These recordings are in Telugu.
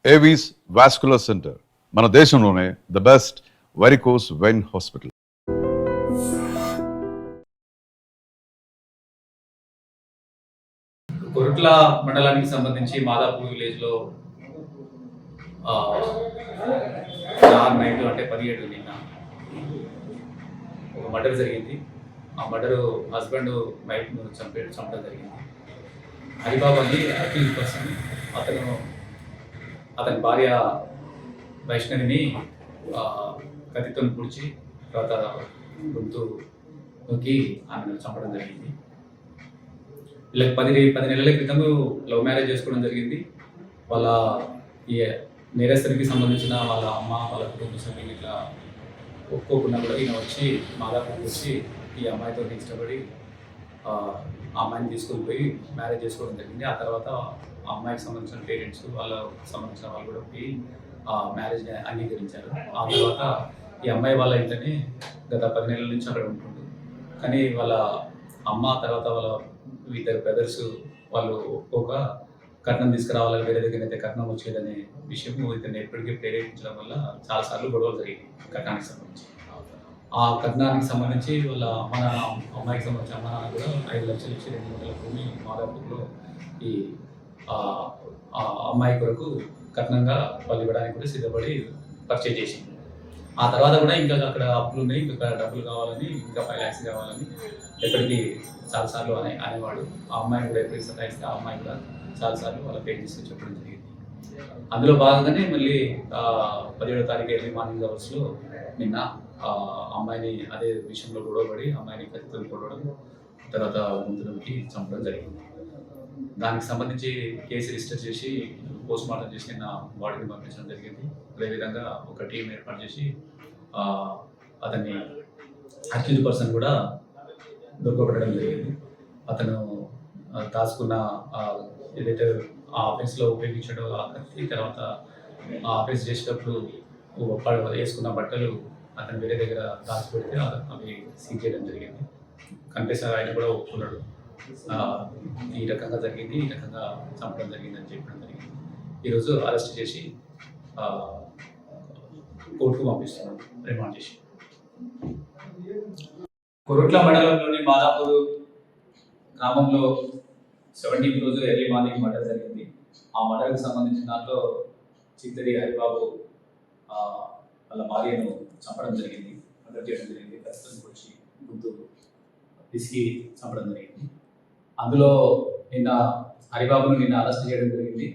ఏవీస్ వాస్కులర్ సెంటర్ మన దేశంలోనే the best varicose vein hospital. Korutla మండలానికి సంబంధించి మాదాపూర్ విలేజ్లో నైట్ అంటే 17 నిన్న ఒక మర్డర్ జరిగింది. ఆ మర్డరు హస్బెండ్ వైఫ్ను చంపడం జరిగింది. హరిబాబు అని అక్యూజ్ పర్సన్, అతని భార్య వైష్ణవిని కత్తితో పొడిచి తర్వాత గొంతు నొక్కి ఆమెను చంపడం జరిగింది. వీళ్ళకి 10 నెలల క్రితం లవ్ మ్యారేజ్ చేసుకోవడం జరిగింది. వాళ్ళ ఈ నేరస్తునికి సంబంధించిన వాళ్ళ అమ్మ, వాళ్ళ కుటుంబ సభ్యులు ఇట్లా ఒప్పుకోకుండా కూడా ఈయన వచ్చి మాదాపూర్కి వచ్చి ఈ అమ్మాయితో ఇష్టపడి ఆ అమ్మాయిని తీసుకొని పోయి మ్యారేజ్ చేసుకోవడం జరిగింది. ఆ తర్వాత ఆ అమ్మాయికి సంబంధించిన పేరెంట్స్, వాళ్ళకి సంబంధించిన వాళ్ళు కూడా పోయి ఆ మ్యారేజ్ని అంగీకరించారు. ఆ తర్వాత ఈ అమ్మాయి వాళ్ళ ఇంట్లోనే గత 10 నెలల నుంచి అక్కడ ఉంటుండు. కానీ వాళ్ళ అమ్మ తర్వాత వాళ్ళ ఇద్దరు బ్రదర్స్ వాళ్ళు ఒక్కొక్క కట్నం తీసుకురావాలని వేరే దగ్గర అయితే కట్నం వచ్చేదనే విషయం ఇతన్ని ఎప్పటికీ ప్రేరేపించడం వల్ల చాలాసార్లు గొడవలు జరిగింది కట్నానికి సంబంధించి. ఆ కట్నానికి సంబంధించి వాళ్ళ అమ్మాయికి సంబంధించిన అమ్మ నాన్న కూడా 5 లక్షలు ఇచ్చి 2 గంటల భూమి మాదాపూర్లో ఈ అమ్మాయి కొరకు కట్నంగా వాళ్ళు ఇవ్వడానికి కూడా సిద్ధపడి పర్చేజ్ చేసింది. ఆ తర్వాత కూడా ఇంకా అక్కడ అప్పులు ఉన్నాయి, ఇంకా డబ్బులు కావాలని, ఇంకా 5 lakhs కావాలని ఎప్పటికీ చాలాసార్లు అనేవాడు. ఆ అమ్మాయిని కూడా ఎప్పటికీ సతాయిస్తే ఆ అమ్మాయి కూడా చాలాసార్లు వాళ్ళ పేరెంట్స్ చెప్పడం జరిగింది. అందులో భాగంగానే మళ్ళీ 17వ తారీఖు ఎర్లీ మార్నింగ్ అవర్స్లో నిన్న అమ్మాయిని అదే విషయంలో గొడవపడి అమ్మాయిని కత్తితో కొట్టడం, తర్వాత గొంతులోకి చంపడం జరిగింది. దానికి సంబంధించి కేసు రిజిస్టర్ చేసి పోస్ట్ మార్టం చేసి నిన్న బాడీని పంపించడం జరిగింది. అదేవిధంగా ఒక టీం ఏర్పాటు చేసి అతన్ని అక్యూజ్ పర్సన్ కూడా దొరకబడడం జరిగింది. అతను దాచుకున్న ఏదైతే ఆ ఆఫీస్లో ఉపయోగించడం ఆ కత్తి, తర్వాత ఆ ఆఫీస్ చేసేటప్పుడు వేసుకున్న బట్టలు అతను వేరే దగ్గర దాచిపెడితే అవి సీజ్ చేయడం జరిగింది. కనిపిస్తారు ఆయన కూడా ఒప్పుకున్నాడు, ఈ రకంగా జరిగింది, ఈ రకంగా చంపడం జరిగిందని చెప్పడం జరిగింది. ఈరోజు అరెస్ట్ చేసి కోర్టుకు పంపిస్తున్నాం రిమాండ్ చేసి. కొరుట్ల మండలంలోని మాదాపూర్ గ్రామంలో 17వ రోజు ఎర్లీ మార్నింగ్ మర్డర్ జరిగింది. ఆ మర్డర్కి సంబంధించిన దాంట్లో చిత్తరి హరిబాబు వాళ్ళ భార్యను చంపడం జరిగింది, మర్డర్ చేయడం జరిగింది. ప్రస్తుతం వచ్చి గుంతు పిసికి చంపడం జరిగింది. అందులో నిన్న హరిబాబును నిన్న అరెస్ట్ చేయడం జరిగింది.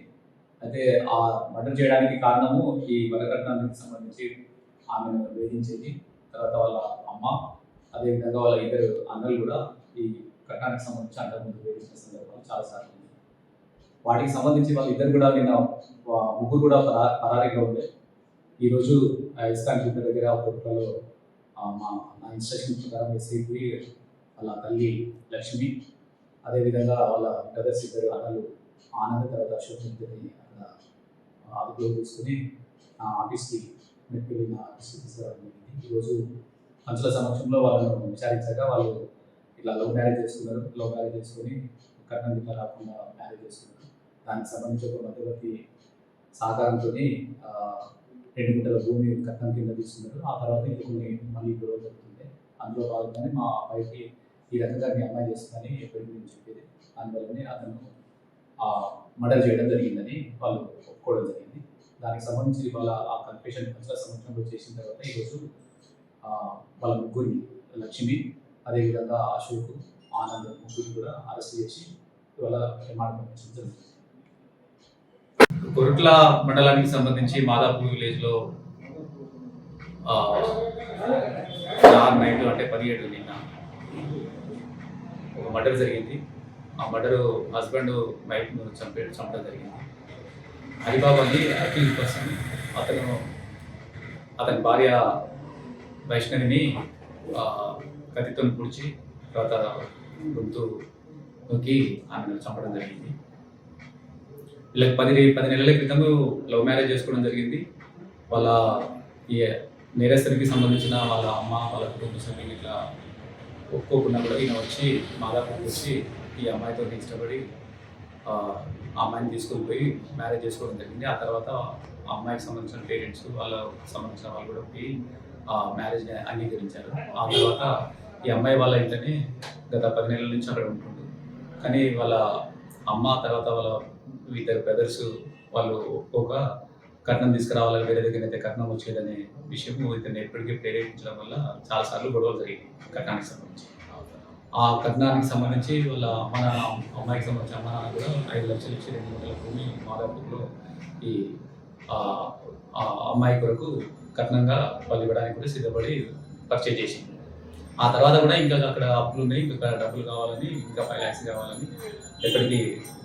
అయితే ఆ మర్డర్ చేయడానికి కారణము ఈ వరకట్నానికి సంబంధించి ఆమెను వేధించేది, తర్వాత వాళ్ళ అమ్మ, అదేవిధంగా వాళ్ళ ఇద్దరు అన్నలు కూడా ఈ కట్నానికి సంబంధించి అంతకుముందు వేధించిన సందర్భాలు చాలాసార్లు ఉంది. వాటికి సంబంధించి వాళ్ళు ఇద్దరు కూడా నిన్న ముగ్గురు కూడా పరారీగా ఉండే. ఈరోజు ఇస్కాన్ జిల్లా దగ్గర కొరుట్లలో నా ఇన్స్ట్రక్షన్ ప్రకారం ఎస్ఐపి వాళ్ళ తల్లి లక్ష్మి, అదేవిధంగా వాళ్ళ బ్రదర్స్ ఇద్దరు అన్నలు ఆనంద్ తర్వాత అశోక్ ఇద్దరిని అక్కడ అదుపులో తీసుకుని ఆఫీస్కి వెళ్ళిన ఆఫీస్కి తీసుకురావడం జరిగింది. ఈరోజు పంచుల సమక్షంలో వాళ్ళను విచారించగా వాళ్ళు ఇట్లా లవ్ మ్యారేజ్ చేసుకుని కట్నం ఇట్లా రాకుండా మ్యారేజ్ చేసుకున్నారు. దానికి సంబంధించి ఒక మధ్యవర్తి సహకారంతో 2 గుంటల భూమి కట్నం కింద తీసుకున్నారు. ఆ తర్వాత ఇది కొన్ని మళ్ళీ గొడవ జరుగుతుంది. అందులో భాగంగానే మా అబ్బాయికి ఈ రకంగా మీ అమ్మాయి చేస్తుందని ఎప్పటికీ నేను చెప్పేది, అందువల్లనే అతను మర్డర్ చేయడం జరిగిందని వాళ్ళు ఒప్పుకోవడం జరిగింది. దానికి సంబంధించి వాళ్ళ ఆ కన్ఫెషన్ పంచుల సమక్షంలో చేసిన తర్వాత ఈరోజు వాళ్ళ ముగ్గురిని లక్ష్మి, అదేవిధంగా అశోక్, ఆనంద్ ముగ్గురిని కూడా అరెస్ట్ చేసి ఇవాళ రిమాండ్ పంపించడం జరుగుతుంది. కొరుట్ల మండలానికి సంబంధించి మాదాపూర్ విలేజ్లో నైట్ అంటే 17 నిన్న ఒక మర్డర్ జరిగింది. ఆ మర్డరు హస్బెండ్ వైఫ్ను చంపడం జరిగింది. హరిబాబు అని అక్యూజ్ పర్సన్, అతని భార్య వైష్ణవిని కత్తితో పొడిచి తర్వాత గొంతు నొక్కి ఆమెను చంపడం జరిగింది. వీళ్ళకి 10 నెలల క్రితం లవ్ మ్యారేజ్ చేసుకోవడం జరిగింది. వాళ్ళ ఈ నేరస్తునికి సంబంధించిన వాళ్ళ అమ్మ, వాళ్ళ కుటుంబ సభ్యులు ఇట్లా ఒప్పుకోకుండా కూడా ఈయన వచ్చి మాదాపూర్కి వచ్చి ఈ అమ్మాయితో ఇష్టపడి ఆ అమ్మాయిని తీసుకొని పోయి మ్యారేజ్ చేసుకోవడం జరిగింది. ఆ తర్వాత ఆ అమ్మాయికి సంబంధించిన పేరెంట్స్ వాళ్ళకి సంబంధించిన వాళ్ళు కూడా పోయి ఆ మ్యారేజ్ని అంగీకరించారు. ఆ తర్వాత ఈ అమ్మాయి వాళ్ళ ఇంట్లోనే గత 10 నెలల నుంచి అక్కడ ఉంటుండు. కానీ వాళ్ళ అమ్మ తర్వాత వాళ్ళ ఇద్దరు బ్రదర్స్ వాళ్ళు ఒప్పుకోక కట్నం తీసుకురావాలని వేరే దగ్గర అయితే కట్నం వచ్చేదనే విషయం ఇతన్ని ఎప్పటికీ ప్రేరేపించడం వల్ల చాలాసార్లు గొడవలు జరిగాయి కట్నానికి సంబంధించి. ఆ కట్నానికి సంబంధించి వాళ్ళ అమ్మ నాన్న అమ్మాయికి సంబంధించి అమ్మ నాన్న కూడా 5 లక్షలు ఇచ్చి 2 మూటల భూమి మాదాపూర్లో ఈ ఆ ఆ అమ్మాయి కొరకు కట్నంగా వాళ్ళు ఇవ్వడానికి కూడా సిద్ధపడి పర్చేజ్ చేసింది. ఆ తర్వాత కూడా ఇంకా అక్కడ అప్పులు ఉన్నాయి, ఇంకా డబ్బులు కావాలని, ఇంకా 5 lakhs కావాలని ఎప్పటికీ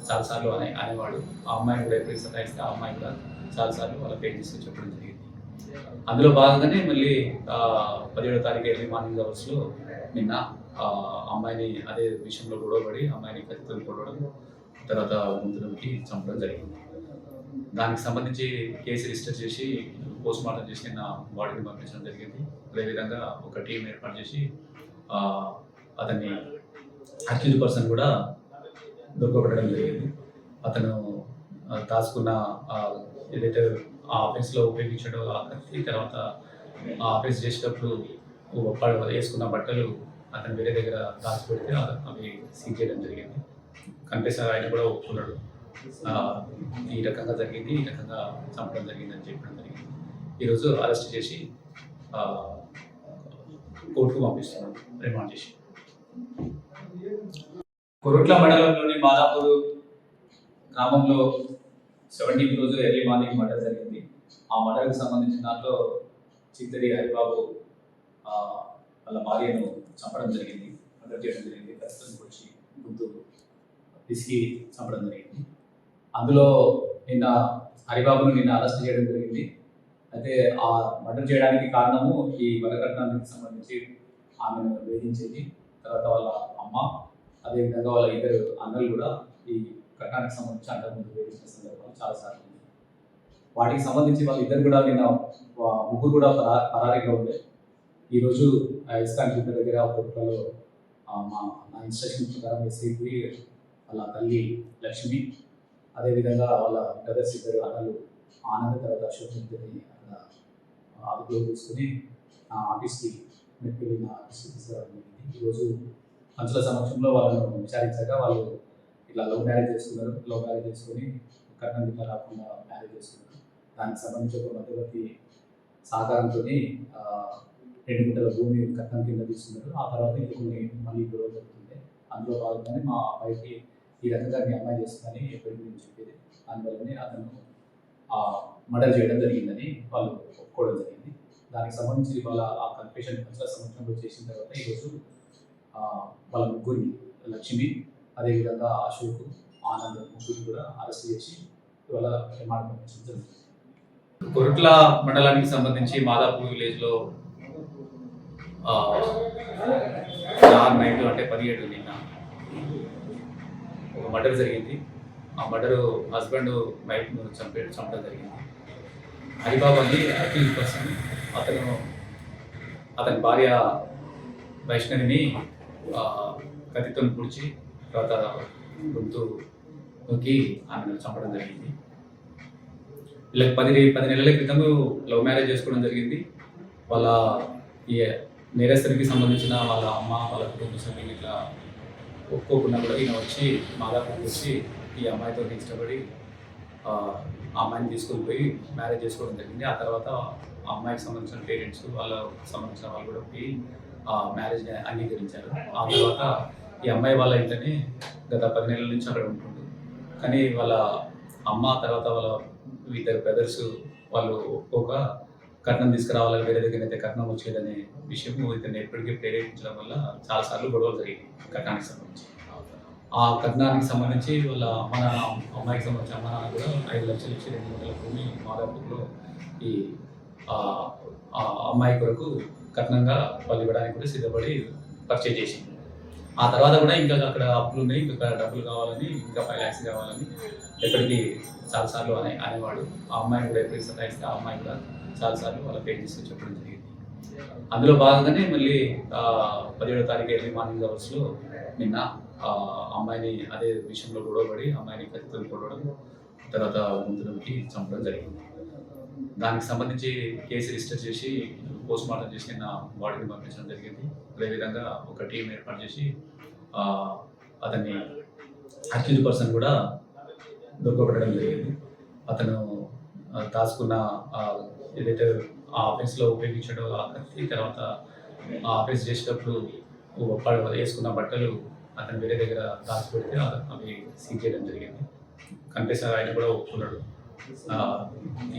చాలాసార్లు అనేవాడు. ఆ అమ్మాయిని కూడా ఎప్పటికీ సతాయిస్తే ఆ అమ్మాయి కూడా చాలాసార్లు వాళ్ళ పేరెంట్స్కి చెప్పడం జరిగింది. అందులో భాగంగానే మళ్ళీ 17వ తారీఖు ఎర్లీ మార్నింగ్ అవర్స్లో నిన్న అమ్మాయిని అదే విషయంలో గొడవపడి అమ్మాయిని కత్తితో కొట్టడం, తర్వాత గొంతులోకి చంపడం జరిగింది. దానికి సంబంధించి కేసు రిజిస్టర్ చేసి పోస్ట్ మార్టం చేసి నిన్న బాడీని పంపించడం జరిగింది. అదేవిధంగా ఒక టీం ఏర్పాటు చేసి అతన్ని అక్యూజ్ పర్సన్ కూడా దొరకబడడం జరిగింది. అతను దాచుకున్న ఏదైతే ఆ ఆఫీస్లో ఉపయోగించడో ఆ కత్తి, తర్వాత ఆ ఆఫీస్ చేసేటప్పుడు వేసుకున్న బట్టలు అతను వేరే దగ్గర దాచిపెడితే అవి సీజ్ చేయడం జరిగింది. కనిపిస్తారు ఆయన కూడా ఒప్పుకున్నాడు, ఈ రకంగా జరిగింది, ఈ రకంగా చంపడం జరిగింది అని చెప్పడం జరిగింది. ఈరోజు అరెస్ట్ చేసి కోర్టుకు పంపిస్తున్నాం రిమాండ్ చేసి. కొరుట్ల మండలంలోని మాదాపూర్ గ్రామంలో 17వ రోజు ఎర్లీ మార్నింగ్ మర్డర్ జరిగింది. ఆ మర్డర్కి సంబంధించిన దాంట్లో చిత్తడి హరిబాబు వాళ్ళ భార్యను చంపడం జరిగింది, మర్డర్ చేయడం జరిగింది. ప్రస్తుతం వచ్చి గుర్తు పిసికి చంపడం జరిగింది. అందులో నిన్న హరిబాబును నిన్న అరెస్ట్ చేయడం జరిగింది. అయితే ఆ మర్డర్ చేయడానికి కారణము ఈ వరకట్నానికి సంబంధించి ఆమెను వేధించేది, తర్వాత వాళ్ళ అమ్మ, అదేవిధంగా వాళ్ళ ఇద్దరు అన్నలు కూడా ఈ కట్నానికి సంబంధించి అంతకుముందు వేధించిన సందర్భాలు చాలాసార్లు ఉన్నాయి. వాటికి సంబంధించి వాళ్ళు ఇద్దరు కూడా నిన్న ముగ్గురు కూడా పరారీగా ఉండే. ఈరోజు ఇస్కాన్ జిల్లా దగ్గర కొరుట్లలో నా ఇన్స్ట్రక్షన్ ప్రకారం ఎస్ఐకి వాళ్ళ తల్లి లక్ష్మి, అదేవిధంగా వాళ్ళ బ్రదర్స్ ఇద్దరు అన్నలు ఆనంద్, తర్వాత అశోక్ ఇద్దరిని అదుపులో తీసుకుని ఆఫీస్కి వెళ్ళిన ఆఫీస్కి తీసుకురావడం జరిగింది. ఈరోజు పంచుల సమక్షంలో వాళ్ళను విచారించాక వాళ్ళు ఇట్లా లవ్ మ్యారేజ్ చేసుకుని కట్నం ఇట్లా రాకుండా మ్యారేజ్ చేసుకున్నారు. దానికి సంబంధించి ఒక మధ్యవర్తి సహకారంతో 2 గుంటల భూమి కట్నం కింద తీసుకున్నారు. ఆ తర్వాత ఇంకా కొన్ని మళ్ళీ గొడవ జరుగుతుంది. అందులో భాగంగానే మా అబ్బాయికి ఈ రకంగా మీ అమ్మాయి చేస్తుందని ఎప్పటికీ నేను చెప్పేది, అందువల్లనే అతను మర్డర్ చేయడం జరిగిందని వాళ్ళు ఒప్పుకోవడం జరిగింది. దానికి సంబంధించి వాళ్ళ ఆ కన్ఫెషన్ పంచుల సమక్షంలో చేసిన తర్వాత ఈరోజు వాళ్ళ ముగ్గురిని లక్ష్మి, అదేవిధంగా అశోక్, ఆనంద్ ముగ్గురిని కూడా అరెస్ట్ చేసి ఇవాళ రిమాండ్ పంపించడం జరుగుతుంది. కొరుట్ల మండలానికి సంబంధించి మాదాపూర్ విలేజ్లో నైట్ అంటే 17 నిన్న ఒక మర్డర్ జరిగింది. ఆ మర్డరు హస్బెండ్ వైఫ్ను చంపడం జరిగింది. హరిబాబు అని అక్యూజ్ పర్సన్, అతని భార్య వైష్ణవిని కత్తితో పొడిచి తర్వాత గొంతు నొక్కి ఆమెను చంపడం జరిగింది. వీళ్ళకి 10 నెలల క్రితం లవ్ మ్యారేజ్ చేసుకోవడం జరిగింది. వాళ్ళ ఈ నేరస్తునికి సంబంధించిన వాళ్ళ అమ్మ, వాళ్ళ కుటుంబ సభ్యులు ఇట్లా ఒప్పుకోకుండా కూడా ఈయన వచ్చి మాదాపూర్కి వచ్చి ఈ అమ్మాయితో ఇష్టపడి ఆ అమ్మాయిని తీసుకొని పోయి మ్యారేజ్ చేసుకోవడం జరిగింది. ఆ తర్వాత ఆ అమ్మాయికి సంబంధించిన పేరెంట్స్ వాళ్ళకి సంబంధించిన వాళ్ళు కూడా పోయి ఆ మ్యారేజ్ని అంగీకరించారు. ఆ తర్వాత ఈ అమ్మాయి వాళ్ళ ఇంట్లోనే గత 10 నెలల నుంచి అక్కడ ఉంటుండు. కానీ వాళ్ళ అమ్మ, తర్వాత వాళ్ళ ఇద్దరు బ్రదర్స్ వాళ్ళు ఒప్పుకోక కట్నం తీసుకురావాలని వేరే దగ్గర అయితే కట్నం వచ్చేదనే విషయం ఇతన్ని ఎప్పటికీ ప్రేరేపించడం వల్ల చాలాసార్లు గొడవలు జరిగాయి కట్నానికి సంబంధించి. ఆ కట్నానికి సంబంధించి వాళ్ళ అమ్మాయికి సంబంధించి అమ్మ నాన్న కూడా 5 లక్షలు ఇచ్చి 2 మూటల భూమి మాదాపూర్లో ఈ అమ్మాయి కొరకు కట్నంగా వాళ్ళు ఇవ్వడానికి కూడా సిద్ధపడి పర్చేజ్ చేసింది. ఆ తర్వాత కూడా ఇంకా అక్కడ అప్పులు ఉన్నాయి, ఇంకా డబ్బులు కావాలని, ఇంకా 5 lakhs కావాలని ఎప్పటికీ చాలాసార్లు అనేవాడు. ఆ అమ్మాయిని కూడా ఎప్పటికీ సతాయిస్తే ఆ అమ్మాయి కూడా చాలాసార్లు వాళ్ళ పేరెంట్స్కి చెప్పడం జరిగింది. అందులో భాగంగానే మళ్ళీ 17వ తారీఖు ఎర్లీ మార్నింగ్ అవర్స్లో నిన్న అమ్మాయిని అదే విషయంలో గొడవపడి అమ్మాయిని కత్తితో కొట్టడం, తర్వాత గొంతులోకి చంపడం జరిగింది. దానికి సంబంధించి కేసు రిజిస్టర్ చేసి పోస్ట్ మార్టం చేసి నిన్న బాడీని పంపించడం జరిగింది. అదేవిధంగా ఒక టీం ఏర్పాటు చేసి అతన్ని అక్యూజ్డ్ పర్సన్ కూడా దొరకబడడం జరిగింది. అతను దాచుకున్న ఏదైతే ఆ ఆఫీస్లో ఉపయోగించడం ఆ కత్తి, తర్వాత ఆ ఆఫీస్ చేసేటప్పుడు వేసుకున్న బట్టలు అతను వేరే దగ్గర దాచిపెడితే అవి సీజ్ చేయడం జరిగింది. కనిపిస్తారు ఆయన కూడా ఒప్పుకున్నాడు,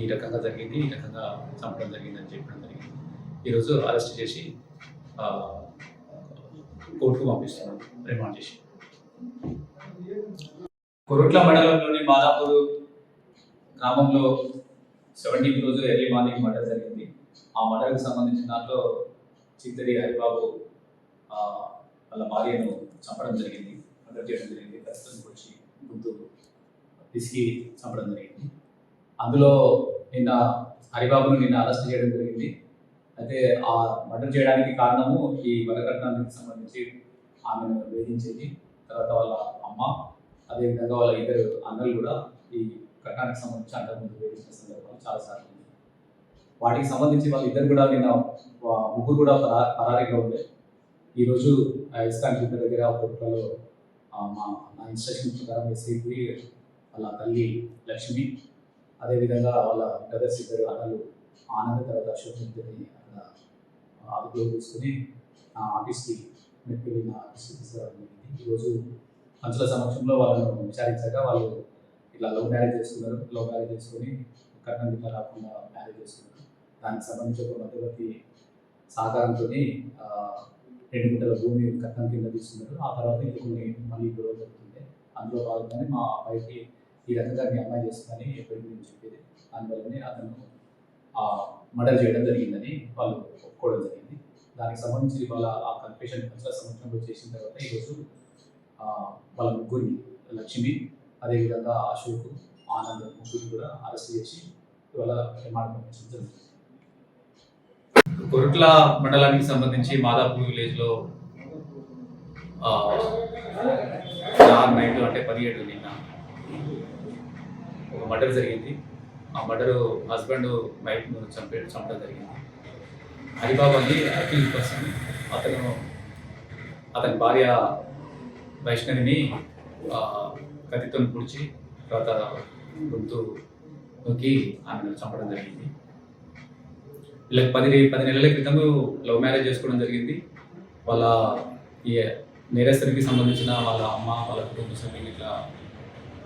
ఈ రకంగా జరిగింది, ఈ రకంగా చంపడం జరిగిందని చెప్పడం జరిగింది. ఈరోజు అరెస్ట్ చేసి కోర్టుకు పంపిస్తున్నాం రిమాండ్ చేసి. కొరుట్ల మండలంలోని మాదాపూర్ గ్రామంలో 17వ రోజు ఎర్లీ మార్నింగ్ మర్డర్ జరిగింది. ఆ మర్డర్కి సంబంధించిన దాంట్లో చిత్తరి హరిబాబు వాళ్ళ భార్యను చంపడం జరిగింది, మర్డర్ చేయడం జరిగింది. ప్రస్తుతం వచ్చి గుంతు పిసికి చంపడం జరిగింది. అందులో నిన్న హరిబాబును అరెస్ట్ చేయడం జరిగింది. అయితే ఆ మర్డర్ చేయడానికి కారణము ఈ వరకట్నానికి సంబంధించి ఆమెను వేధించేది, తర్వాత వాళ్ళ అమ్మ, అదేవిధంగా వాళ్ళ ఇద్దరు అన్నలు కూడా ఈ కట్నానికి సంబంధించి అంతకుముందు వేధించిన సందర్భాలు చాలాసార్లు ఉంది. వాటికి సంబంధించి వాళ్ళు ఇద్దరు కూడా ముగ్గురు కూడా పరారీలో ఉండే. ఈరోజు ఇస్కాన్ జిల్లా దగ్గర కోర్టులలో నా ఇన్స్ట్రక్షన్ ప్రకారం ఎస్ఐపి వాళ్ళ తల్లి లక్ష్మి, అదేవిధంగా వాళ్ళ బ్రదర్స్ ఇద్దరు అన్నలు ఆనంద్, తర్వాత అశోక్ ఇద్దరిని అక్కడ అదుపులో తీసుకుని ఆఫీస్కి మెట్టుకెళ్ళి నా ఆఫీస్కి తీసుకురావడం జరిగింది. ఈరోజు పంచుల సమక్షంలో వాళ్ళను విచారించగా వాళ్ళు ఇలా లవ్ మ్యారేజ్ చేసుకుని కట్నం గిట్లా రాకుండా మ్యారేజ్ చేసుకున్నారు. దానికి సంబంధించి ఒక మధ్యవర్తి సహకారంతో 2 గుంటల భూమి కట్నం కింద తీసుకున్నారు. ఆ తర్వాత కొన్ని మళ్ళీ గొడవ జరుగుతుంది. అందులో భాగంగానే మా అబ్బాయికి ఈ రకంగా మీ అమ్మాయి చేస్తుందని ఎప్పటికీ నేను చెప్పేది. దానివల్లనే అతను మర్డర్ చేయడం జరిగిందని వాళ్ళు ఒప్పుకోవడం జరిగింది. దానికి సంబంధించి వాళ్ళ ఆ కన్ఫెషన్ పంచుల సమక్షంలో చేసిన తర్వాత ఈరోజు వాళ్ళ ముగ్గురిని లక్ష్మి, అదేవిధంగా అశోక్, ఆనంద్ ముగ్గురు కూడా అరెస్ట్ చేసి ఇవాళ రిమాండ్ పంపించడం జరుగుతుంది. కొరుట్ల మండలానికి సంబంధించి మాదాపూర్ విలేజ్లో నైట్ అంటే 17 నిన్న ఒక మర్డర్ జరిగింది. ఆ మర్డరు హస్బెండ్ వైఫ్ను చంపడం జరిగింది. హరిబాబు అని అక్యూజ్డ్ పర్సన్. అతని భార్య వైష్ణవిని కత్తితో పొడిచి తర్వాత గొంతు నొక్కి ఆమెను చంపడం జరిగింది. వీళ్ళకి 10 నెలల క్రితం లవ్ మ్యారేజ్ చేసుకోవడం జరిగింది. వాళ్ళ ఈ నేరస్తునికి సంబంధించిన వాళ్ళ అమ్మ, వాళ్ళ కుటుంబ సభ్యులు ఇట్లా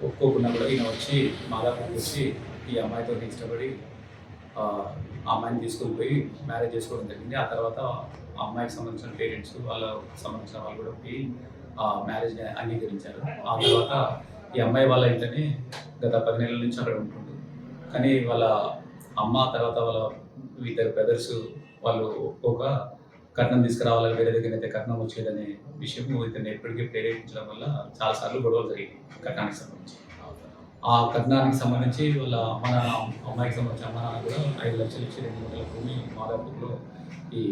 ఒప్పుకోకుండా కూడా ఈయన వచ్చి మాదాపూర్కి వచ్చి ఈ అమ్మాయితో ఇష్టపడి ఆ అమ్మాయిని తీసుకొని పోయి మ్యారేజ్ చేసుకోవడం జరిగింది. ఆ తర్వాత ఆ అమ్మాయికి సంబంధించిన పేరెంట్స్, వాళ్ళకి సంబంధించిన వాళ్ళు కూడా పోయి ఆ మ్యారేజ్ని అంగీకరించారు. ఆ తర్వాత ఈ అమ్మాయి వాళ్ళ ఇంట్లోనే గత 10 నెలల నుంచి అక్కడ ఉంటుండు. కానీ వాళ్ళ అమ్మ, తర్వాత వాళ్ళ ఇద్దరు బ్రదర్స్ వాళ్ళు ఒక్కొక్క కట్నం తీసుకురావాలని వేరే దగ్గర అయితే కట్నం వచ్చేదనే విషయం ఇతను ఎప్పటికీ ప్రేరేపించడం వల్ల చాలాసార్లు గొడవలు జరిగింది కట్నానికి సంబంధించి. ఆ కట్నానికి సంబంధించి వాళ్ళ అమ్మాయికి సంబంధించి అమ్మ నాన్న కూడా 5 లక్షలు ఇచ్చి 2 గుంటల భూమి మాదాపూర్లో ఈ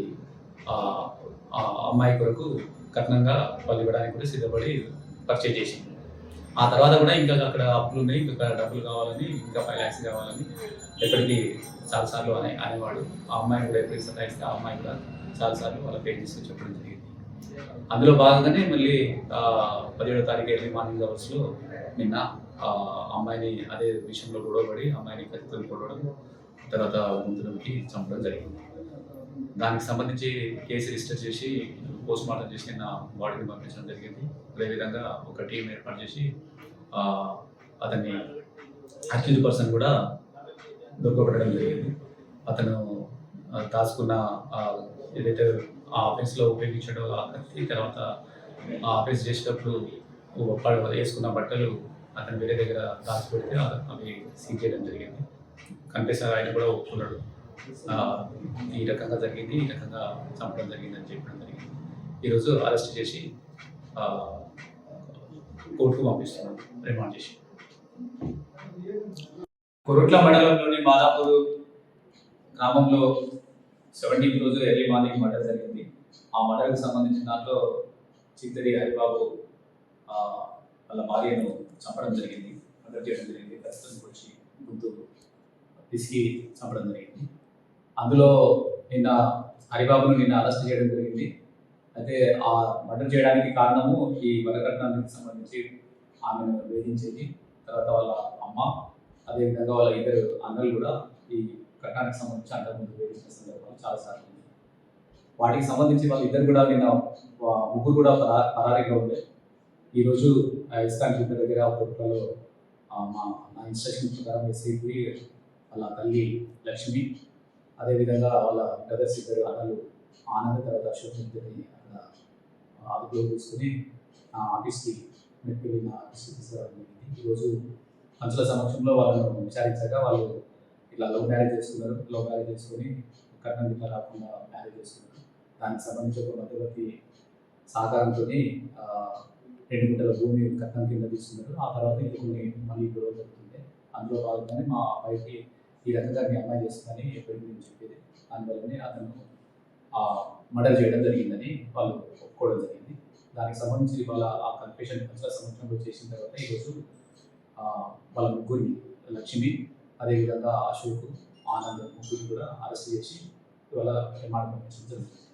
అమ్మాయి కొరకు కట్నంగా వాళ్ళు ఇవ్వడానికి కూడా సిద్ధపడి పర్చేజ్ చేసింది. ఆ తర్వాత కూడా ఇంకా అక్కడ అప్పులు ఉన్నాయి, ఇంకా డబ్బులు కావాలని, ఇంకా 5 lakhs కావాలని ఎప్పటికీ చాలాసార్లు అనేవాడు. ఆ అమ్మాయిని కూడా ఎప్పటికీ సతాయిస్తే ఆ అమ్మాయి కూడా చాలాసార్లు వాళ్ళ పేరెంట్స్కి చెప్పడం జరిగింది. అందులో భాగంగానే మళ్ళీ 17వ తారీఖు ఎర్లీ మార్నింగ్ అవర్స్లో నిన్న అమ్మాయిని అదే విషయంలో గొడవపడి అమ్మాయిని కత్తితో కొట్టడం, తర్వాత గొంతులోకి చంపడం జరిగింది. దానికి సంబంధించి కేసు రిజిస్టర్ చేసి పోస్ట్ మార్టం చేసి నిన్న బాడీని పంపించడం జరిగింది. అదేవిధంగా ఒక టీం ఏర్పాటు చేసి అతన్ని అక్యూజ్డ్ పర్సన్ కూడా దొరకబడడం జరిగింది. అతను దాచుకున్న ఏదైతే ఆ ఆఫీస్లో ఉపయోగించడం ఆ కత్తి, తర్వాత ఆ ఆఫీస్ చేసేటప్పుడు వేసుకున్న బట్టలు అతను వేరే దగ్గర దాచిపెడితే అవి సీజ్ చేయడం జరిగింది. కనిపిస్తారు ఆయన కూడా ఒప్పుకున్నాడు, ఈ రకంగా జరిగింది, ఈ రకంగా చంపడం జరిగిందని చెప్పడం జరిగింది. ఈరోజు అరెస్ట్ చేసి కోర్టుకు పంపిస్తున్నాం రిమాండ్ చేసి. కొరుట్ల మండలంలోని మాదాపూర్ గ్రామంలో 17వ రోజు ఎర్లీ మార్నింగ్ మర్డర్ జరిగింది. ఆ మర్డర్కి సంబంధించిన దాంట్లో చిత్తరి హరిబాబు వాళ్ళ భార్యను చంపడం జరిగింది, మర్డర్ చేయడం జరిగింది, ప్రస్తుతం వచ్చి గుంతు పిసికి చంపడం జరిగింది. అందులో నిన్న హరిబాబును నిన్న అరెస్ట్ చేయడం జరిగింది. అయితే ఆ మర్డర్ చేయడానికి కారణము ఈ వరకట్నానికి సంబంధించి ఆమెను వేధించేది, తర్వాత వాళ్ళ అమ్మ, అదేవిధంగా వాళ్ళ ఇద్దరు అన్నలు కూడా ఈ కట్నానికి సంబంధించి అంతకుముందు వేధించిన సందర్భాలు చాలాసార్లు ఉన్నాయి. వాటికి సంబంధించి వాళ్ళిద్దరు కూడా నిన్న ముగ్గురు కూడా పరారీలో ఉండే. ఈరోజు ఇస్కాన్ జిల్లా దగ్గర కోర్టులలో నా ఇన్స్ట్రక్షన్ ప్రకారం ఎస్ఐకి వాళ్ళ తల్లి లక్ష్మి, అదేవిధంగా వాళ్ళ బ్రదర్స్ ఇద్దరు అన్నలు ఆనంద్ తర్వాత అశోక్ ఇద్దరిని అక్కడ అదుపులో తీసుకుని ఆఫీస్కి మెట్టుకెళ్ళి నా ఆఫీస్కి తీసుకురావడం జరిగింది. ఈరోజు పంచుల సమక్షంలో వాళ్ళను విచారించాక వాళ్ళు ఇట్లా లవ్ మ్యారేజ్ చేసుకుని కట్నం ఇట్లా రాకుండా మ్యారేజ్ చేసుకున్నారు. దానికి సంబంధించి ఒక మధ్యవర్తి సహకారంతో 2 గుంటల భూమి కట్నం కింద తీసుకున్నారు. ఆ తర్వాత ఇది కొన్ని మళ్ళీ గొడవలు జరుగుతుంది. అందులో భాగంగానే మా అబ్బాయికి ఈ రకంగా మీ అమ్మాయి చేస్తుందని ఎప్పటికీ నేను చెప్పేది. అందువల్లనే అతను మర్డర్ చేయడం జరిగిందని వాళ్ళు ఒప్పుకోవడం జరిగింది. దానికి సంబంధించి వాళ్ళ ఆ కన్ఫెషన్ పంచుల సమక్షంలో చేసిన తర్వాత ఈరోజు వాళ్ళ ముగ్గురిని లక్ష్మి, అదేవిధంగా అశోక్, ఆనంద్ ముగ్గురిని కూడా అరెస్ట్ చేసి ఇవాళ రిమాండ్ పంపించడం జరుగుతుంది.